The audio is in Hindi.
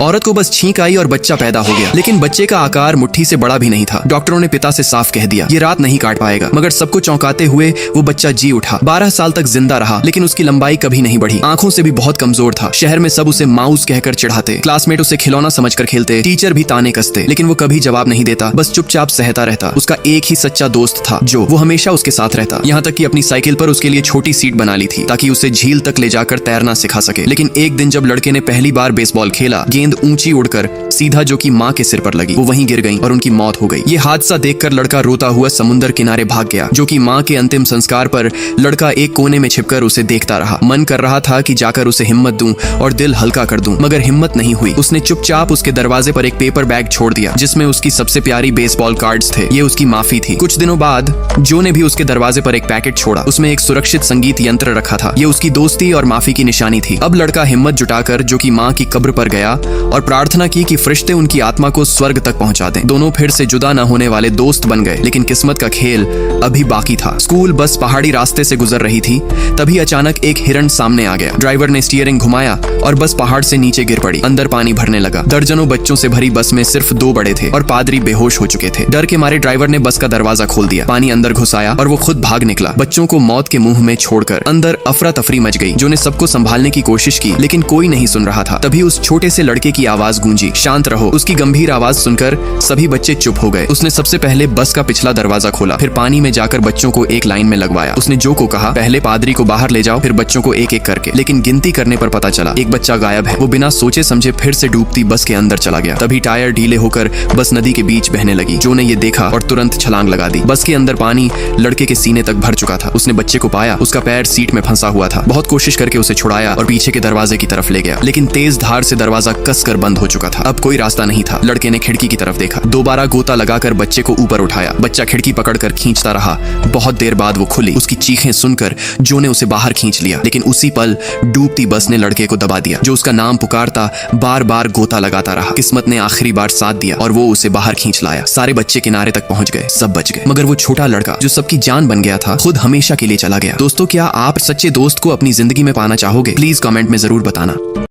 औरत को बस छींक आई और बच्चा पैदा हो गया, लेकिन बच्चे का आकार मुट्ठी से बड़ा भी नहीं था। डॉक्टरों ने पिता से साफ कह दिया ये रात नहीं काट पाएगा, मगर सबको चौंकाते हुए वो बच्चा जी उठा। 12 साल तक जिंदा रहा, लेकिन उसकी लंबाई कभी नहीं बढ़ी। आंखों से भी बहुत कमजोर था। शहर में सब उसे माउस कहकर चिढ़ाते, क्लासमेट उसे खिलौना समझकर खेलते, टीचर भी ताने कसते, लेकिन वो कभी जवाब नहीं देता, बस चुपचाप सहता रहता। उसका एक ही सच्चा दोस्त था जो वो हमेशा उसके साथ रहता, यहाँ तक कि अपनी साइकिल पर उसके लिए छोटी सीट बना ली थी ताकि उसे झील तक ले जाकर तैरना सिखा सके। लेकिन एक दिन जब लड़के ने पहली बार बेसबॉल खेला, गेंद ऊंची उड़कर सीधा जो कि माँ के सिर पर लगी। वो वहीं गिर गई और उनकी मौत हो गई। ये हादसा देखकर लड़का रोता हुआ समुद्र किनारे भाग गया। जो कि माँ के अंतिम संस्कार पर लड़का एक कोने में छिपकर उसे देखता रहा। मन कर रहा था कि जाकर उसे हिम्मत दूं और दिल हल्का कर दूं, मगर हिम्मत नहीं हुई। उसने चुपचाप उसके दरवाजे पर एक पेपर बैग छोड़ दिया जिसमें उसकी सबसे प्यारी बेसबॉल कार्ड्स थे। ये उसकी माफी थी। कुछ दिनों बाद जो ने भी उसके दरवाजे पर एक पैकेट छोड़ा। उसमें एक सुरक्षित संगीत यंत्र रखा था। ये उसकी दोस्ती और माफी की निशानी थी। अब लड़का हिम्मत जुटाकर जो कि माँ की कब्र पर गया और प्रार्थना की कि फरिश्ते उनकी आत्मा को स्वर्ग तक पहुंचा दें। दोनों फिर से जुदा न होने वाले दोस्त बन गए, लेकिन किस्मत का खेल अभी बाकी था। स्कूल बस पहाड़ी रास्ते से गुजर रही थी, तभी अचानक एक हिरण सामने आ गया। ड्राइवर ने स्टीयरिंग घुमाया और बस पहाड़ से नीचे गिर पड़ी। अंदर पानी भरने लगा। दर्जनों बच्चों से भरी बस में सिर्फ 2 बड़े थे और पादरी बेहोश हो चुके थे। डर के मारे ड्राइवर ने बस का दरवाजा खोल दिया। पानी अंदर घुस आया और वो खुद भाग निकला, बच्चों को मौत के मुंह में छोड़कर। अंदर अफरा तफरी मच गई। जो ने सबको संभालने की कोशिश की, लेकिन कोई नहीं सुन रहा था। तभी उस छोटे से लड़के की आवाज गूंजी, शांत रहो। उसकी गंभीर आवाज सुनकर सभी बच्चे चुप हो गए। उसने सबसे पहले बस का पिछला दरवाजा खोला, फिर पानी में जाकर बच्चों को एक लाइन में लगवाया। उसने जो को कहा, पहले पादरी को बाहर ले जाओ, फिर बच्चों को एक एक करके। लेकिन गिनती करने पर पता चला एक बच्चा गायब है। वो बिना सोचे समझे फिर से डूबती बस के अंदर चला गया। तभी टायर ढीले होकर बस नदी के बीच बहने लगी। जो ने ये देखा और तुरंत छलांग लगा दी। बस के अंदर पानी लड़के के सीने तक भर चुका था। उसने बच्चे को पाया। उसका पैर सीट में फंसा हुआ था। बहुत कोशिश करके उसे छुड़ाया और पीछे के दरवाजे की तरफ ले गया, लेकिन तेज धार से दरवाजा कसकर बंद हो चुका था। अब कोई रास्ता नहीं था। लड़के ने खिड़की की तरफ देखा। दोबारा गोता लगाकर बच्चे को ऊपर उठाया। बच्चा खिड़की पकड़कर खींचता रहा। बहुत देर बाद वो खुली। उसकी चीखें सुनकर जो ने उसे बाहर खींच लिया, लेकिन उसी पल डूबती बस ने लड़के को दबा दिया। जो उसका नाम पुकारता बार बार गोता लगाता रहा। किस्मत ने आखिरी बार साथ दिया और वो उसे बाहर खींच लाया। सारे बच्चे किनारे तक पहुंच गए। सब बच गए, मगर वो छोटा लड़का जो सबकी जान बन गया था, खुद हमेशा के लिए चला गया। दोस्तों, क्या आप सच्चे दोस्त को अपनी जिंदगी में पाना चाहोगे? प्लीज कमेंट में जरूर बताना।